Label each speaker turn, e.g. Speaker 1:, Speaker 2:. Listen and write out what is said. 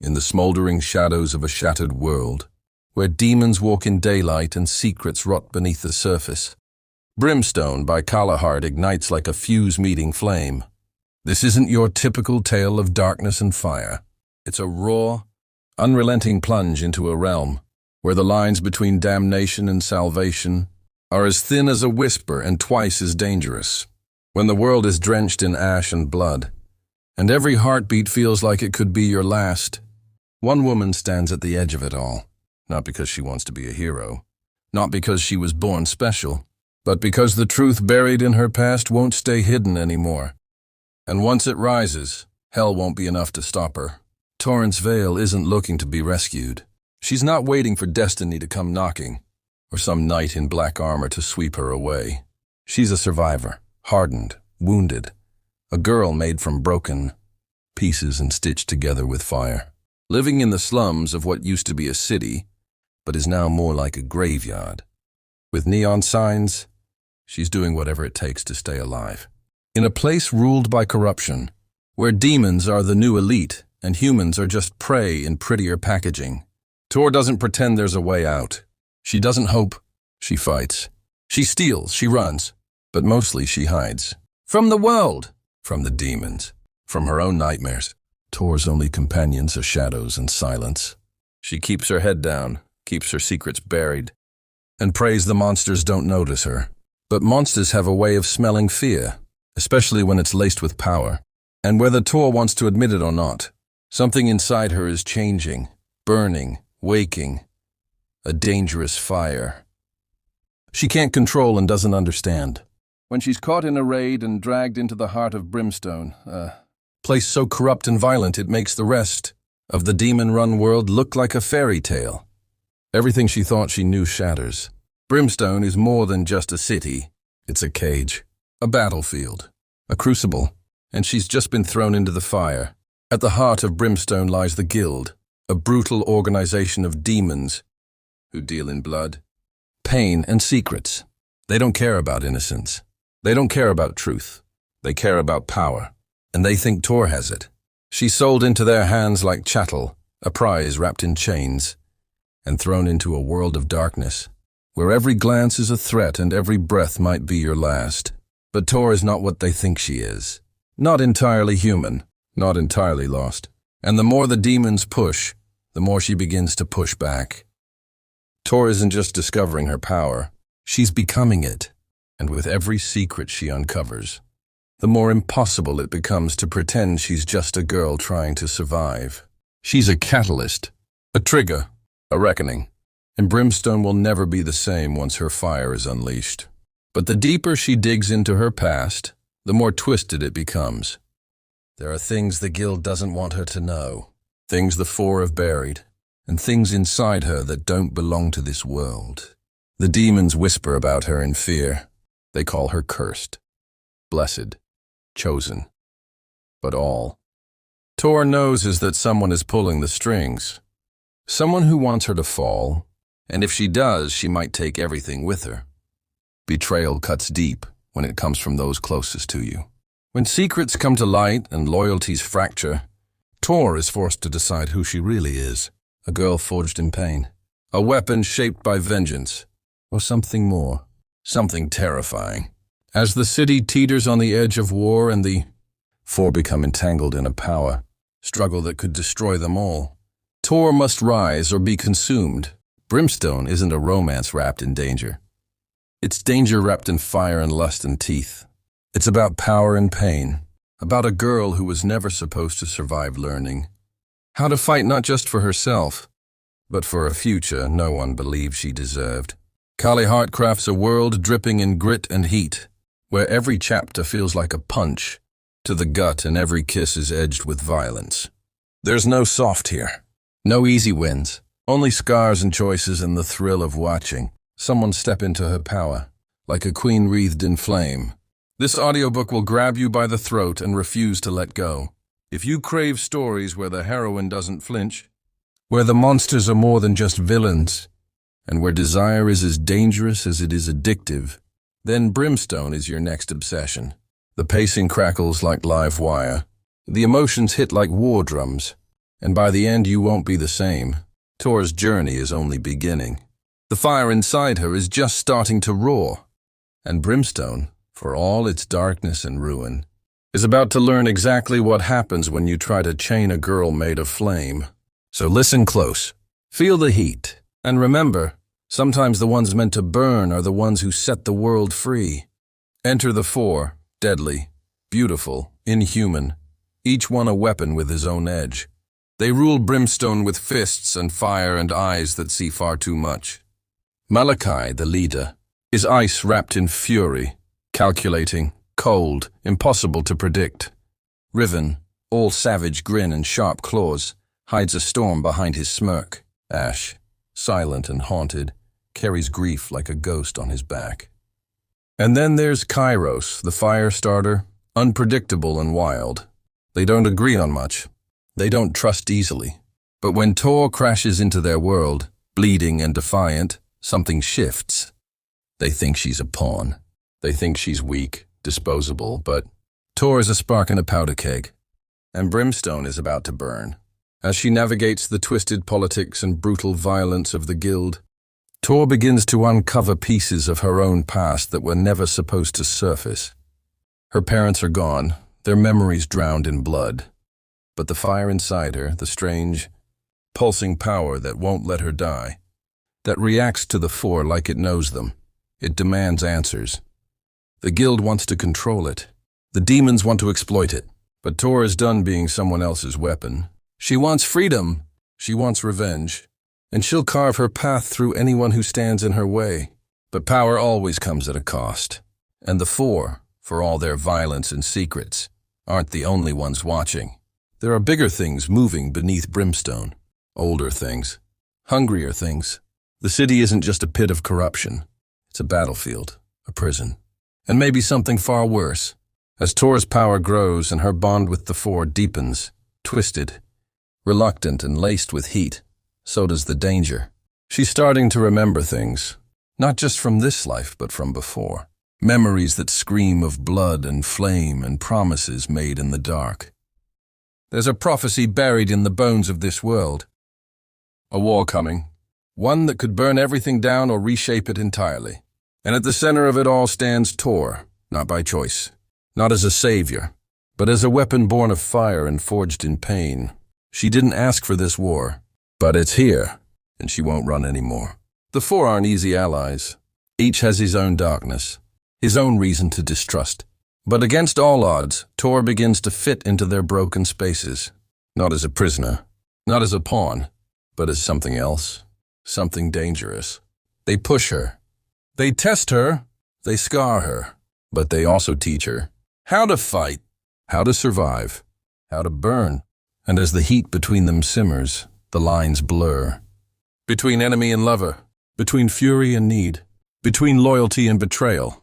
Speaker 1: in the smoldering shadows of a shattered world, where demons walk in daylight and secrets rot beneath the surface. Brimstone by Calle Hart ignites like a fuse-meeting flame. This isn't your typical tale of darkness and fire. It's a raw, unrelenting plunge into a realm where the lines between damnation and salvation are as thin as a whisper and twice as dangerous. When the world is drenched in ash and blood, and every heartbeat feels like it could be your last, one woman stands at the edge of it all, not because she wants to be a hero, not because she was born special, but because the truth buried in her past won't stay hidden anymore. And once it rises, hell won't be enough to stop her. Torrance Vale isn't looking to be rescued. She's not waiting for destiny to come knocking, or some knight in black armor to sweep her away. She's a survivor, hardened, wounded, a girl made from broken pieces and stitched together with fire, living in the slums of what used to be a city, but is now more like a graveyard. With neon signs, she's doing whatever it takes to stay alive. In a place ruled by corruption, where demons are the new elite and humans are just prey in prettier packaging, Tor doesn't pretend there's a way out. She doesn't hope, she fights. She steals, she runs, but mostly she hides. From the world, from the demons, from her own nightmares. Tor's only companions are shadows and silence. She keeps her head down, keeps her secrets buried, and prays the monsters don't notice her. But monsters have a way of smelling fear, especially when it's laced with power. And whether Tor wants to admit it or not, something inside her is changing, burning, waking, a dangerous fire. She can't control and doesn't understand. When she's caught in a raid and dragged into the heart of Brimstone, a place so corrupt and violent it makes the rest of the demon-run world look like a fairy tale. Everything she thought she knew shatters. Brimstone is more than just a city. It's a cage, a battlefield, a crucible, and she's just been thrown into the fire. At the heart of Brimstone lies the Guild, a brutal organization of demons who deal in blood, pain, and secrets. They don't care about innocence. They don't care about truth. They care about power, and they think Tor has it. She's sold into their hands like chattel, a prize wrapped in chains, and thrown into a world of darkness, where every glance is a threat and every breath might be your last. But Tor is not what they think she is. Not entirely human, not entirely lost. And the more the demons push, the more she begins to push back. Tor isn't just discovering her power, she's becoming it. And with every secret she uncovers, the more impossible it becomes to pretend she's just a girl trying to survive. She's a catalyst, a trigger, a reckoning. And Brimstone will never be the same once her fire is unleashed. But the deeper she digs into her past, the more twisted it becomes. There are things the Guild doesn't want her to know, things the Four have buried, and things inside her that don't belong to this world. The demons whisper about her in fear. They call her cursed, blessed, chosen. But all Tor knows is that someone is pulling the strings. Someone who wants her to fall, and if she does, she might take everything with her. Betrayal cuts deep when it comes from those closest to you. When secrets come to light and loyalties fracture, Tor is forced to decide who she really is. A girl forged in pain, a weapon shaped by vengeance, or something more, something terrifying. As the city teeters on the edge of war and the Four become entangled in a power struggle that could destroy them all, Tor must rise or be consumed. Brimstone isn't a romance wrapped in danger. It's danger wrapped in fire and lust and teeth. It's about power and pain, about a girl who was never supposed to survive learning how to fight not just for herself, but for a future no one believed she deserved. Calle Hart crafts a world dripping in grit and heat, where every chapter feels like a punch to the gut and every kiss is edged with violence. There's no soft here, no easy wins, only scars and choices and the thrill of watching someone step into her power, like a queen wreathed in flame. This audiobook will grab you by the throat and refuse to let go. If you crave stories where the heroine doesn't flinch, where the monsters are more than just villains, and where desire is as dangerous as it is addictive, then Brimstone is your next obsession. The pacing crackles like live wire, the emotions hit like war drums, And by the end, you won't be the same. Tor's journey is only beginning. The fire inside her is just starting to roar. And Brimstone, for all its darkness and ruin, is about to learn exactly what happens when you try to chain a girl made of flame. So listen close. Feel the heat. And remember, sometimes the ones meant to burn are the ones who set the world free. Enter the four, deadly, beautiful, inhuman, each one a weapon with his own edge. They rule Brimstone with fists and fire and eyes that see far too much. Malachi, the leader, is ice wrapped in fury, calculating, cold, impossible to predict. Riven, all savage grin and sharp claws, hides a storm behind his smirk. Ash, silent and haunted, carries grief like a ghost on his back. And then there's Kairos, the fire starter, unpredictable and wild. They don't agree on much. They don't trust easily. But when Tor crashes into their world, bleeding and defiant, something shifts. They think she's a pawn. They think she's weak, disposable, but Tor is a spark in a powder keg. And Brimstone is about to burn. As she navigates the twisted politics and brutal violence of the guild, Tor begins to uncover pieces of her own past that were never supposed to surface. Her parents are gone, their memories drowned in blood. But the fire inside her, the strange, pulsing power that won't let her die, that reacts to the four like it knows them. It demands answers. The guild wants to control it. The demons want to exploit it. But Tor is done being someone else's weapon. She wants freedom. She wants revenge. And she'll carve her path through anyone who stands in her way. But power always comes at a cost. And the four, for all their violence and secrets, aren't the only ones watching. There are bigger things moving beneath Brimstone. Older things. Hungrier things. The city isn't just a pit of corruption. It's a battlefield, a prison. And maybe something far worse. As Tor's power grows and her bond with the four deepens, twisted, reluctant and laced with heat, so does the danger. She's starting to remember things, not just from this life but from before. Memories that scream of blood and flame and promises made in the dark. There's a prophecy buried in the bones of this world. A war coming. One that could burn everything down or reshape it entirely. And at the center of it all stands Tor, not by choice. Not as a savior, but as a weapon born of fire and forged in pain. She didn't ask for this war, but it's here, and she won't run anymore. The four aren't easy allies. Each has his own darkness, his own reason to distrust. But against all odds, Tor begins to fit into their broken spaces. Not as a prisoner, not as a pawn, but as something else, something dangerous. They push her. They test her. They scar her. But they also teach her how to fight, how to survive, how to burn. And as the heat between them simmers, the lines blur. Between enemy and lover, between fury and need, between loyalty and betrayal.